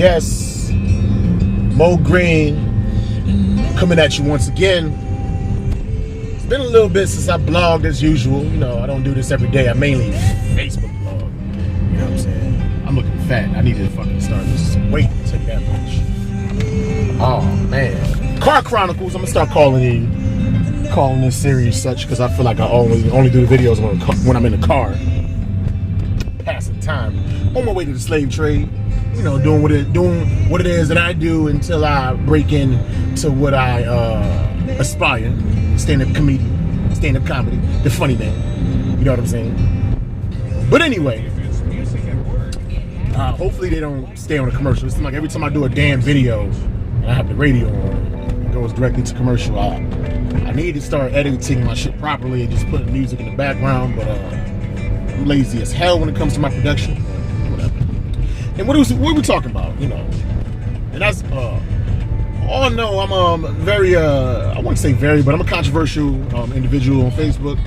Yes, Mo Green coming at you once again. It's been a little bit since I blogged as usual. You know, I don't do this every day. I mainly Facebook blog. You know what I'm saying? I'm looking fat. I need to fucking start losing some weight to take that much. Oh man. Car Chronicles. I'm gonna start calling this series such because I feel like I only do the videos when I'm in the car, passing time on my way to the slave trade. You know, doing what it is that I do until I break into what I aspire. Stand-up comedian, stand-up comedy, the funny man. You know what I'm saying? But anyway, hopefully they don't stay on a commercial. It seems like every time I do a damn video and I have the radio on, it goes directly to commercial. I need to start editing my shit properly and just putting music in the background, but I'm lazy as hell when it comes to my production. Whatever. And what are we talking about? You know, and that's oh no, I'm very I wouldn't say very, but I'm a controversial individual on Facebook.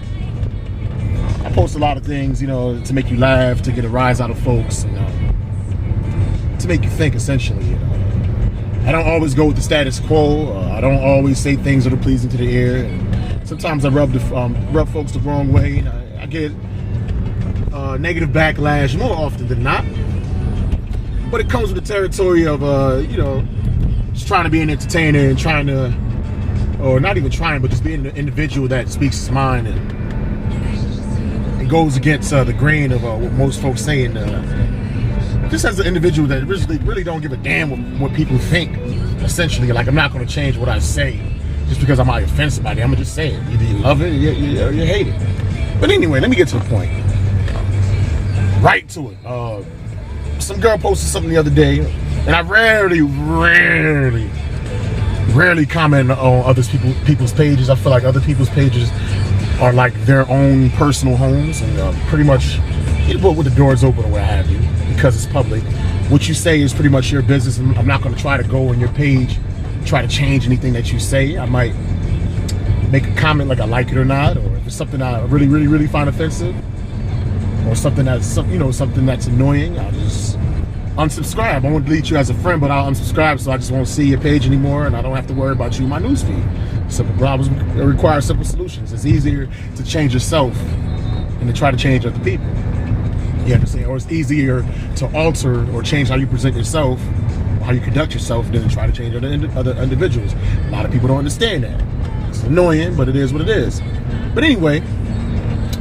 I post a lot of things, you know, to make you laugh, to get a rise out of folks, and to make you think. Essentially, you know, I don't always go with the status quo. I don't always say things that are pleasing to the ear. And sometimes I rub folks the wrong way, and I get negative backlash more often than not. But it comes with the territory of you know, just trying to be an entertainer and trying to, or not even trying, but just being an individual that speaks his mind and goes against the grain of what most folks say. And just as an individual that really don't give a damn what people think. Essentially, like, I'm not going to change what I say just because I might offend somebody. I'm gonna just say it. Either you love it or you hate it. But anyway, let me get to the point. Right to it. Some girl posted something the other day, and I rarely comment on other people's pages. I feel like other people's pages are like their own personal homes, and pretty much you put with the doors open or what have you, because it's public. What you say is pretty much your business, and I'm not going to try to go on your page, try to change anything that you say. I might make a comment like I like it or not, or if it's something I really find offensive, or something that's something that's annoying, I'll just unsubscribe. I won't delete you as a friend, but I'll unsubscribe, so I just won't see your page anymore, and I don't have to worry about you in my newsfeed. Simple problems require simple solutions. It's easier to change yourself than to try to change other people. You understand? Or it's easier to alter or change how you present yourself, or how you conduct yourself, than to try to change other individuals. A lot of people don't understand that. It's annoying, but it is what it is. But anyway,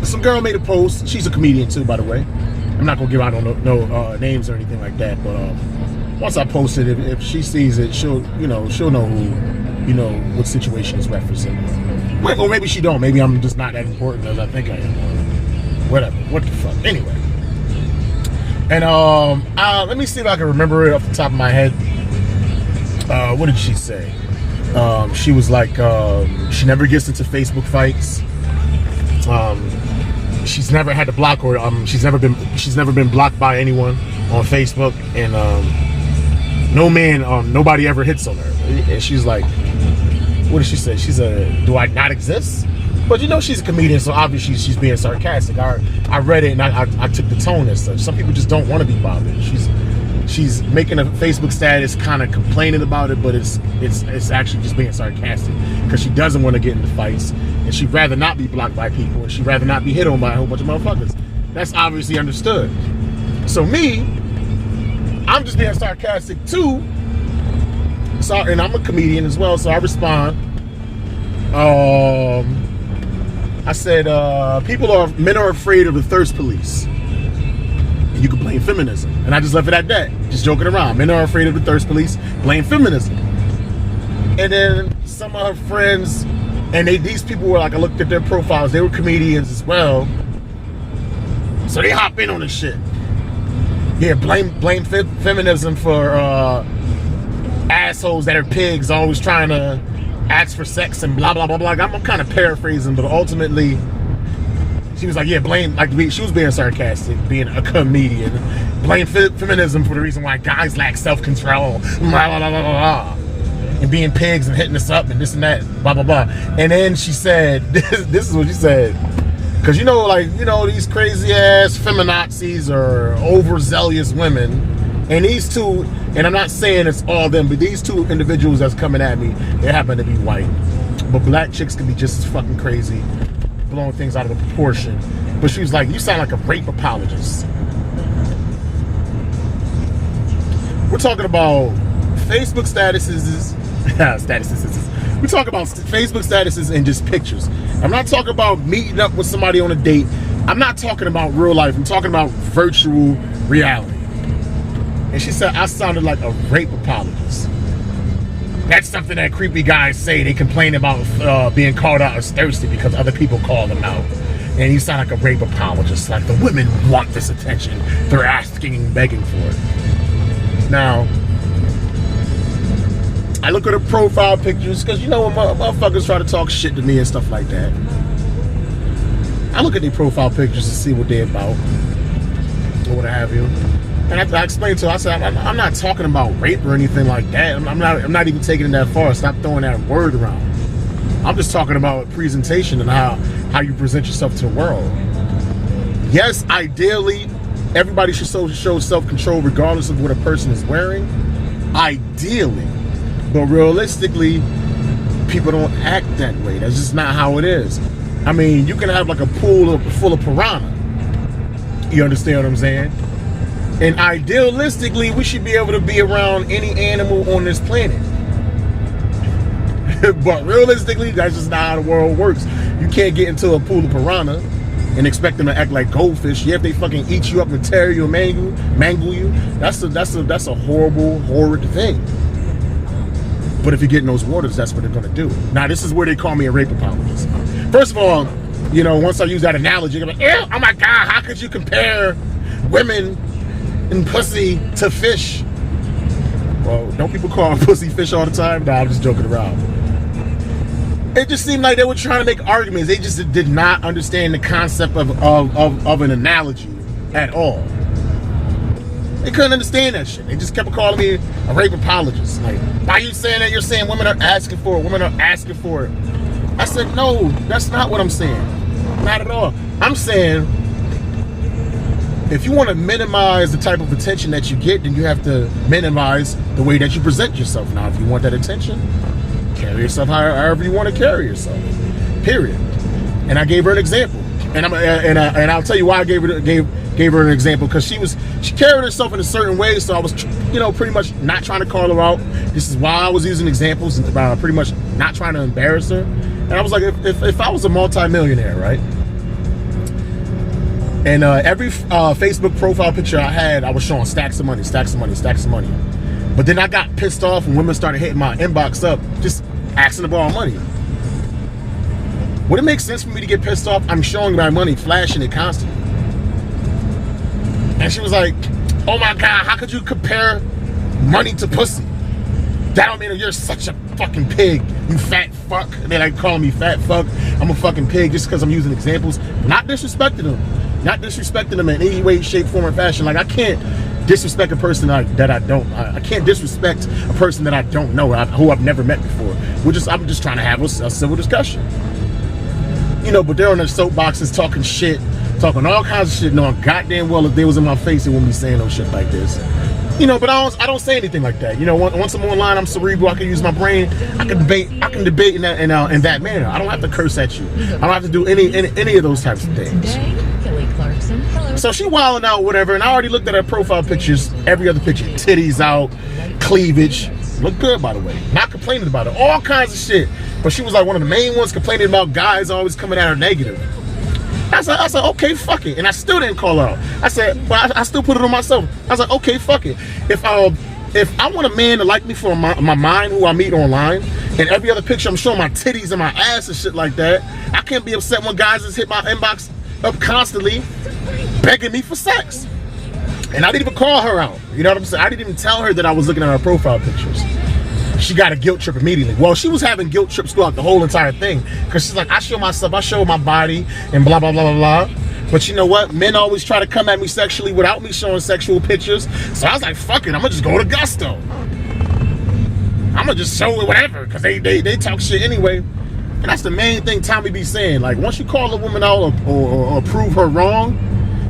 some girl made a post. She's a comedian too, by the way. I'm not gonna give out no names or anything like that. But once I post it, if she sees it, she'll know who, what situation is referencing. Or maybe she don't. Maybe I'm just not that important as I think I am. Whatever. What the fuck? Anyway. And let me see if I can remember it off the top of my head. What did she say? She was like, she never gets into Facebook fights. She's never had to block, or she's never been blocked by anyone on Facebook, and nobody ever hits on her. And she's like, what did she say? She said, "Do I not exist?" But you know, she's a comedian, so obviously she's being sarcastic. I read it and I took the tone as such. Some people just don't want to be bothered. She's making a Facebook status, kind of complaining about it, but it's actually just being sarcastic because she doesn't want to get into fights, and she'd rather not be blocked by people, and she'd rather not be hit on by a whole bunch of motherfuckers. That's obviously understood. So me, I'm just being sarcastic too. So, and I'm a comedian as well, so I respond. I said, men are afraid of the thirst police. And you can blame feminism. And I just left it at that. Just joking around. Men are afraid of the thirst police, blame feminism. And then some of her friends, and these people were like, I looked at their profiles, they were comedians as well. So they hop in on this shit. Yeah, blame feminism for assholes that are pigs, always trying to ask for sex and blah blah blah blah. I'm kind of paraphrasing, but ultimately she was like, yeah, she was being sarcastic, being a comedian. Blame feminism for the reason why guys lack self-control, blah blah blah blah blah, and being pigs and hitting us up and this and that, blah blah blah. And then she said, this is what she said, because these crazy ass feminazis are overzealous women, and these two And I'm not saying it's all them, but these two individuals that's coming at me, they happen to be white. But black chicks can be just as fucking crazy, blowing things out of proportion. But she was like, you sound like a rape apologist. We're talking about Facebook statuses. We talk about Facebook statuses and just pictures. I'm not talking about meeting up with somebody on a date. I'm not talking about real life. I'm talking about virtual reality. And she said I sounded like a rape apologist. That's something that creepy guys say. They complain about being called out as thirsty because other people call them out. And you sound like a rape apologist. Like the women want this attention. They're asking and begging for it. Now, I look at her profile pictures because you know when motherfuckers try to talk shit to me and stuff like that. I look at their profile pictures to see what they're about or what have you. And I explained to her, I said, I'm not talking about rape or anything like that. I'm not even taking it that far. Stop throwing that word around. I'm just talking about presentation and how you present yourself to the world. Yes, ideally, everybody should show self-control regardless of what a person is wearing. Ideally. But realistically, people don't act that way. That's just not how it is. I mean, you can have like a pool full of piranha. You understand what I'm saying? And idealistically, we should be able to be around any animal on this planet. But realistically, that's just not how the world works. You can't get into a pool of piranha and expect them to act like goldfish. Yeah, if they fucking eat you up and tear you and mangle you, that's a horrible, horrid thing. But if you get in those waters, that's what they're gonna do. Now, this is where they call me a rape apologist. First of all, you know, once I use that analogy, I'm like, ew, oh my God, how could you compare women and pussy to fish? Well, don't people call pussy fish all the time? Nah, I'm just joking around. It just seemed like they were trying to make arguments. They just did not understand the concept of an analogy at all. They couldn't understand that shit. They just kept calling me a rape apologist. Like, why are you saying that? You're saying women are asking for it. Women are asking for it. I said, no, that's not what I'm saying. Not at all. I'm saying, if you want to minimize the type of attention that you get, then you have to minimize the way that you present yourself. Now, if you want that attention, carry yourself however you want to carry yourself. Period. And I gave her an example. And I'll tell you why I gave her an example, because she carried herself in a certain way. So I was, you know, pretty much not trying to call her out. This is why I was using examples, pretty much not trying to embarrass her. And I was like, if I was a multi-millionaire, right? And every Facebook profile picture I had, I was showing stacks of money, stacks of money, stacks of money. But then I got pissed off when women started hitting my inbox up, just asking to borrow money. Would it make sense for me to get pissed off? I'm showing my money, flashing it constantly. And she was like, oh my God, how could you compare money to pussy? That don't mean you're such a fucking pig, you fat fuck. And they're like calling me fat fuck. I'm a fucking pig just because I'm using examples. Not disrespecting them. Not disrespecting them in any way, shape, form, or fashion. Like, I can't disrespect a person that I don't. I can't disrespect a person that I don't know, who I've never met before. I'm just trying to have a civil discussion. You know, but they're on their soapboxes talking shit, talking all kinds of shit, knowing goddamn well if they was in my face, they wouldn't be saying no shit like this. You know, but I don't say anything like that. You know, once I'm online, I'm cerebral. I can use my brain. I can debate in that manner. I don't have to curse at you. I don't have to do any of those types of things. So she wilding out, whatever, and I already looked at her profile pictures, every other picture, titties out, cleavage, look good, by the way, not complaining about it, all kinds of shit. But she was like one of the main ones complaining about guys always coming at her negative. I said, okay, fuck it. And I still didn't call her out. I said, well, I still put it on myself. I was like, okay, fuck it. If I want a man to like me for my mind, who I meet online, and every other picture I'm showing my titties and my ass and shit like that, I can't be upset when guys just hit my inbox up constantly begging me for sex. And I didn't even call her out. You know what I'm saying? I didn't even tell her that I was looking at her profile pictures. She got a guilt trip immediately. Well, she was having guilt trips throughout the whole entire thing, because she's like, I show myself, I show my body, and blah, blah, blah, blah, blah. But you know what? Men always try to come at me sexually without me showing sexual pictures. So I was like, fuck it, I'm gonna just go to gusto. I'm gonna just show it whatever, because they talk shit anyway. And that's the main thing Tommy be saying. Like, once you call a woman out or prove her wrong,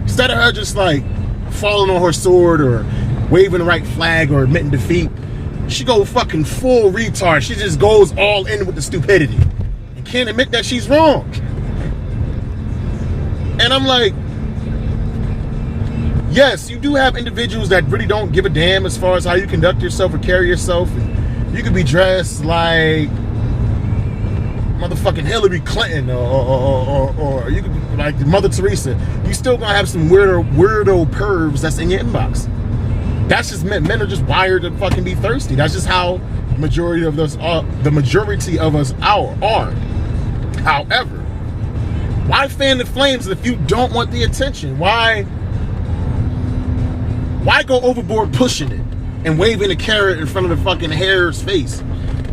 instead of her just like falling on her sword or waving the right flag or admitting defeat. She go fucking full retard. She just goes all in with the stupidity and can't admit that she's wrong. And I'm like, yes, you do have individuals that really don't give a damn as far as how you conduct yourself or carry yourself. And you could be dressed like motherfucking Hillary Clinton or you could be like Mother Teresa. You still gonna have some weirdo pervs that's in your inbox. That's just men. Men are just wired to fucking be thirsty. That's just how the majority of us are. However, why fan the flames if you don't want the attention? Why go overboard pushing it and waving a carrot in front of the fucking hare's face?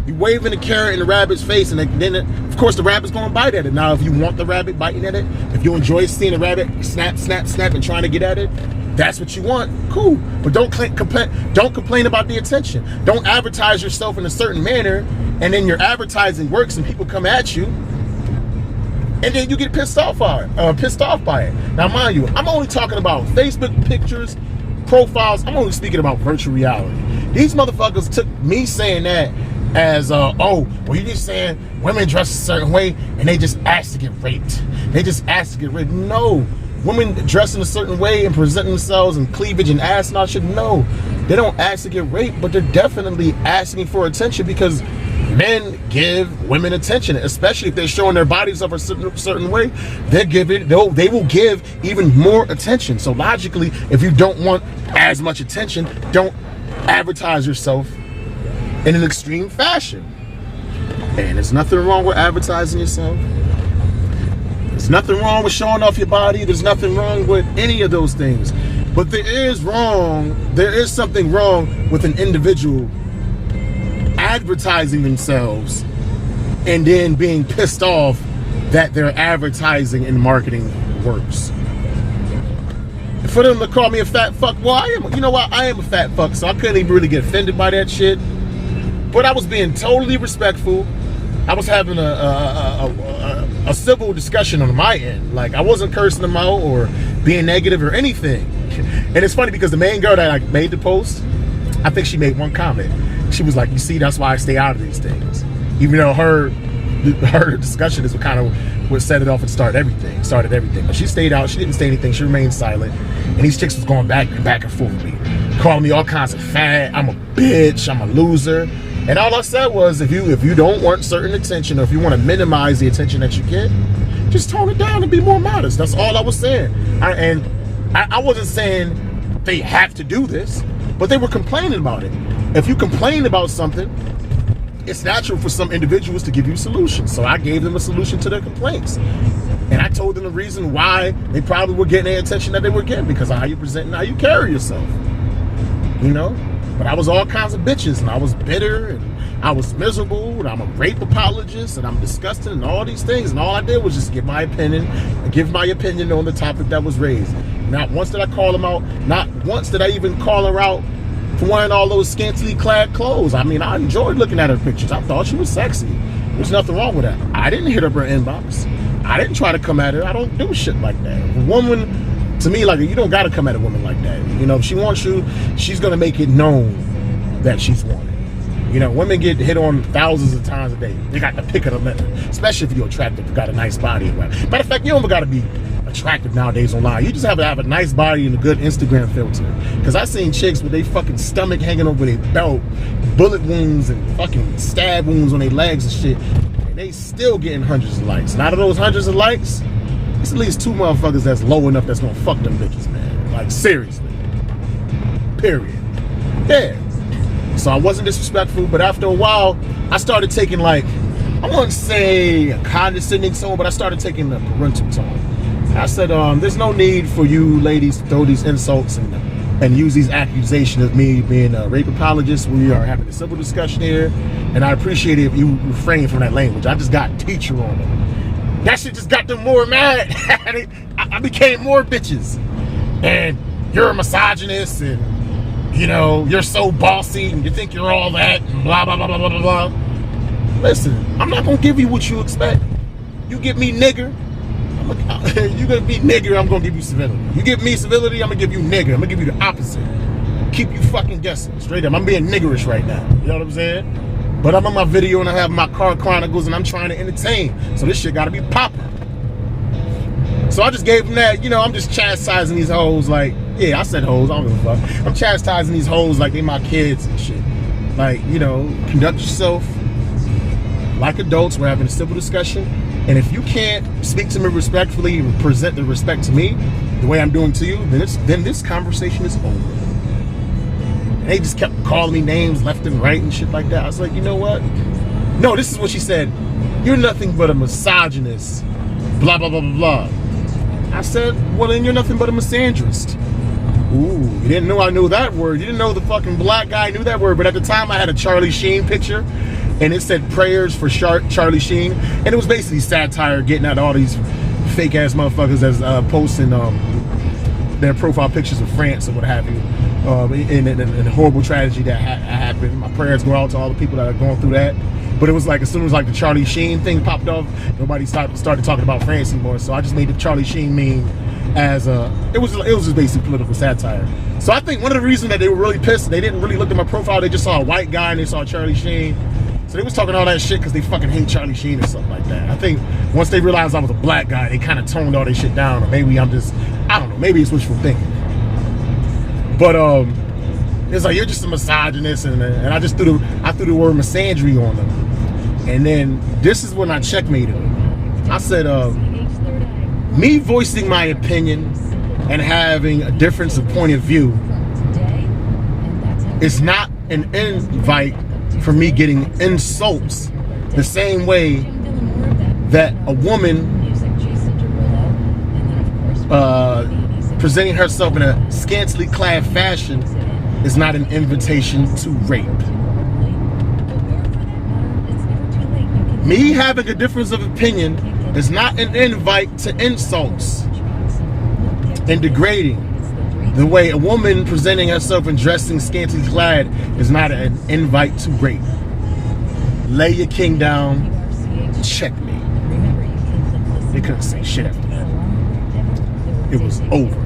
You waving a carrot in the rabbit's face, and then of course the rabbit's gonna bite at it. Now, if you want the rabbit biting at it, if you enjoy seeing the rabbit snap, snap, snap, and trying to get at it, that's what you want. Cool, but don't complain about the attention. Don't advertise yourself in a certain manner, and then your advertising works, and people come at you, and then you get pissed off by it. Now, mind you, I'm only talking about Facebook pictures, profiles. I'm only speaking about virtual reality. These motherfuckers took me saying that as oh, well, you're just saying women dress a certain way and they just ask to get raped. They just ask to get raped. No, women dress in a certain way and presenting themselves in cleavage and ass and all shit. No, they don't ask to get raped, but they're definitely asking for attention, because men give women attention, especially if they're showing their bodies of a certain way. They will give even more attention. So logically, if you don't want as much attention, don't advertise yourself in an extreme fashion. And there's nothing wrong with advertising yourself. There's nothing wrong with showing off your body. There's nothing wrong with any of those things. But there is something wrong with an individual advertising themselves and then being pissed off that their advertising and marketing works. For them to call me a fat fuck, well, you know what? I am a fat fuck, so I couldn't even really get offended by that shit. But I was being totally respectful. I was having a civil discussion on my end. Like, I wasn't cursing them out or being negative or anything. And it's funny because the main girl that made the post, I think she made one comment. She was like, you see, that's why I stay out of these things. Even though her discussion is what set it off and started everything. But she stayed out. She didn't say anything. She remained silent. And these chicks was going back and forth with me, calling me all kinds of fat. I'm a bitch. I'm a loser. And all I said was, if you don't want certain attention, or if you want to minimize the attention that you get, just tone it down and be more modest. That's all I was saying. I wasn't saying they have to do this, but they were complaining about it. If you complain about something, it's natural for some individuals to give you solutions. So I gave them a solution to their complaints. And I told them the reason why they probably were getting the attention that they were getting, because of how you present and how you carry yourself. You know? But I was all kinds of bitches, and I was bitter, and I was miserable, and I'm a rape apologist, and I'm disgusting, and all these things. And all I did was just give my opinion on the topic that was raised. Not once did I call them out. Not once did I even call her out for wearing all those scantily clad clothes. I mean, I enjoyed looking at her pictures. I thought she was sexy. There's nothing wrong with that. I didn't hit up her inbox. I didn't try to come at her. I don't do shit like that. A woman, to me, like, you don't got to come at a woman like that. You know, if she wants you, she's going to make it known that she's wanted. You know, women get hit on thousands of times a day. They got the pick of the litter, especially if you're attractive, you got a nice body. Matter of fact, you don't got to be attractive nowadays online. You just have to have a nice body and a good Instagram filter. Because I seen chicks with their fucking stomach hanging over their belt, bullet wounds and fucking stab wounds on their legs and shit, and they still getting hundreds of likes. And out of those hundreds of likes, it's at least 2 motherfuckers that's low enough that's gonna fuck them bitches, man. Like, seriously. Period. Yeah. So I wasn't disrespectful, but after a while, I started taking, like, I wouldn't say a condescending tone, but I started taking a parental tone. I said, there's no need for you ladies to throw these insults and use these accusations of me being a rape apologist. We are having a civil discussion here, and I appreciate it if you refrain from that language. I just got teacher on them. That shit just got them more mad. I became more bitches. And you're a misogynist, and, you know, you're so bossy, and you think you're all that, and blah, blah, blah, blah, blah, blah. Listen, I'm not going to give you what you expect. You give me nigger, you're gonna be nigger, I'm gonna give you civility. You give me civility, I'm gonna give you nigger. I'm gonna give you the opposite. keep you fucking guessing. Straight up, I'm being niggerish right now. You know what I'm saying? But I'm on my video and I have my car chronicles and I'm trying to entertain. So this shit gotta be popping. So I just gave them that, you know, I'm just chastising these hoes like, yeah, I said hoes, I don't give a fuck. I'm chastising these hoes like they my kids and shit. Like, you know, conduct yourself like adults. We're having a civil discussion. And if you can't speak to me respectfully and present the respect to me the way I'm doing to you, then this conversation is over. And they just kept calling me names left and right and shit like that. I was like, you know what? No, this is what she said. You're nothing but a misogynist. Blah, blah, blah, blah, blah. I said, well, then you're nothing but a misandrist. Ooh, you didn't know I knew that word. You didn't know the fucking black guy knew that word. But at the time, I had a Charlie Sheen picture. And it said prayers for Charlie Sheen. And it was basically satire, getting at all these fake ass motherfuckers that's posting their profile pictures of France or what have you. And the horrible tragedy that happened. My prayers go out to all the people that are going through that. But it was like, as soon as like the Charlie Sheen thing popped off, nobody started talking about France anymore. So I just made the Charlie Sheen meme as it was just basically political satire. So I think one of the reasons that they were really pissed, they didn't really look at my profile. They just saw a white guy and they saw Charlie Sheen. So they was talking all that shit because they fucking hate Charlie Sheen or something like that. I think once they realized I was a black guy, they kind of toned all their shit down. Or maybe I'm just, I don't know, maybe it's wishful thinking. But it's like, you're just a misogynist, and I just threw the word misandry on them. And then this is when I checkmated them. I said, me voicing my opinion and having a difference of point of view is not an invite for me getting insults the same way that a woman presenting herself in a scantily clad fashion is not an invitation to rape. Me having a difference of opinion is not an invite to insults and degrading. The way a woman presenting herself and dressing scantily clad is not an invite to rape. Lay your king down, checkmate. They couldn't say shit after that. It was over.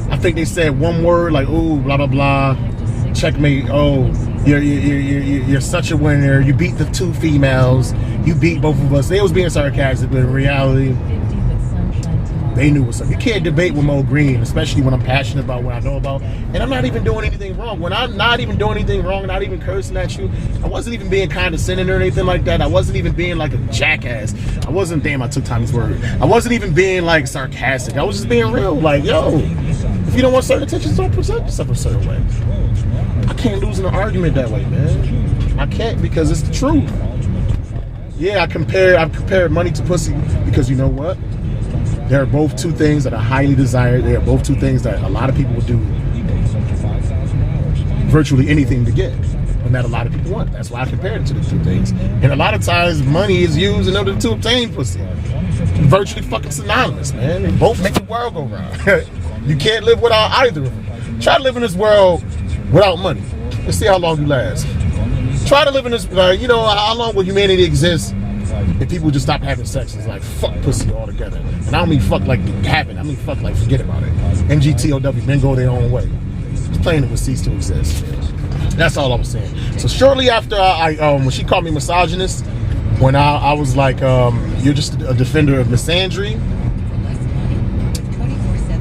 I think they said one word like, "Ooh, blah blah blah, checkmate." Oh, you're such a winner. You beat the two females. You beat both of us. They was being sarcastic, but in reality, they knew what's up. You can't debate with Mo Green, especially when I'm passionate about what I know about. And I'm not even doing anything wrong. When I'm not even doing anything wrong, not even cursing at you, I wasn't even being condescending or anything like that. I wasn't even being like a jackass. I wasn't, damn, I took Tommy's word. I wasn't even being like sarcastic. I was just being real. Like, yo, if you don't want certain attention, don't present yourself a certain way. I can't lose in an argument that way, man. I can't, because it's the truth. Yeah, I've compared money to pussy because you know what? There are both two things that are highly desired. They are both two things that a lot of people will do virtually anything to get, and that a lot of people want. That's why I compared it to the two things. And a lot of times, money is used in order to obtain pussy. Virtually fucking synonymous, man. They both make the world go round. You can't live without either of them. Try to live in this world without money. Let's see how long you last. Try to live in this, you know, how long will humanity exist if people just stop having sex? It's like, fuck pussy altogether. And I don't mean fuck like happen. I mean fuck like forget about it. MGTOW, men go their own way. Just plain it would cease to exist. That's all I was saying. So shortly after when she called me misogynist, when I was like, you're just a defender of misandry,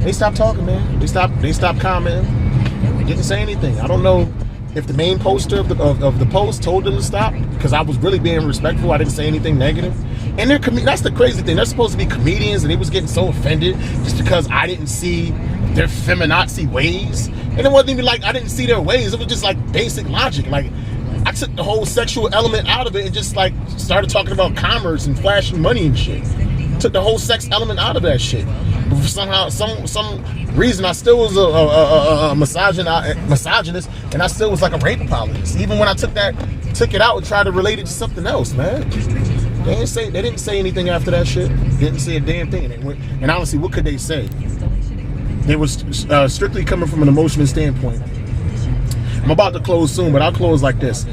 they stopped talking, man. They stopped commenting. Didn't say anything. I don't know if the main poster of the post told them to stop, because I was really being respectful. I didn't say anything negative. And that's the crazy thing. They're supposed to be comedians, and they was getting so offended just because I didn't see their feminazi ways. And it wasn't even like I didn't see their ways. It was just like basic logic. Like, I took the whole sexual element out of it and just like started talking about commerce and flashing money and shit. Took the whole sex element out of that shit. But for somehow, some reason, I still was a misogynist, and I still was like a rape apologist. Even when I took it out and tried to relate it to something else, man. They didn't say anything after that shit. Didn't say a damn thing. And honestly, what could they say? They was strictly coming from an emotional standpoint. I'm about to close soon, but I'll close like this.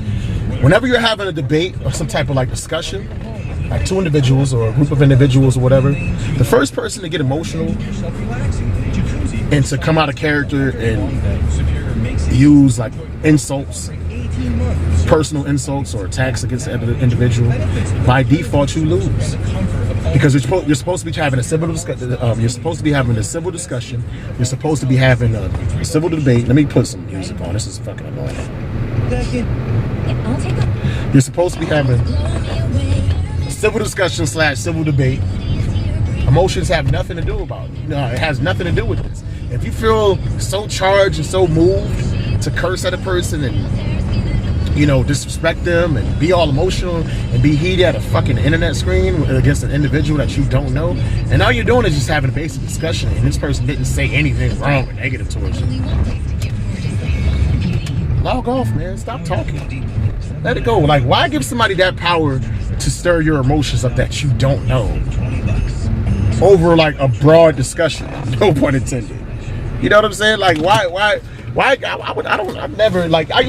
Whenever you're having a debate or some type of like discussion, like two individuals or a group of individuals or whatever, the first person to get emotional and to come out of character and use like insults, personal insults or attacks against the individual, by default you lose, because you're supposed to be having a civil discussion. You're supposed to be having a civil discussion. You're supposed to be having a civil debate. Let me put some music on. This is fucking annoying. You're supposed to be having a civil discussion / civil debate. Emotions have nothing to do about it. No, it has nothing to do with this. If you feel so charged and so moved to curse at a person and, you know, disrespect them and be all emotional and be heated at a fucking internet screen against an individual that you don't know, and all you're doing is just having a basic discussion and this person didn't say anything wrong or negative towards you, log off, man. Stop talking. Let it go. Like, why give somebody that power to stir your emotions up that you don't know over like a broad discussion? No pun intended. You know what I'm saying? Like, why? I've never, like,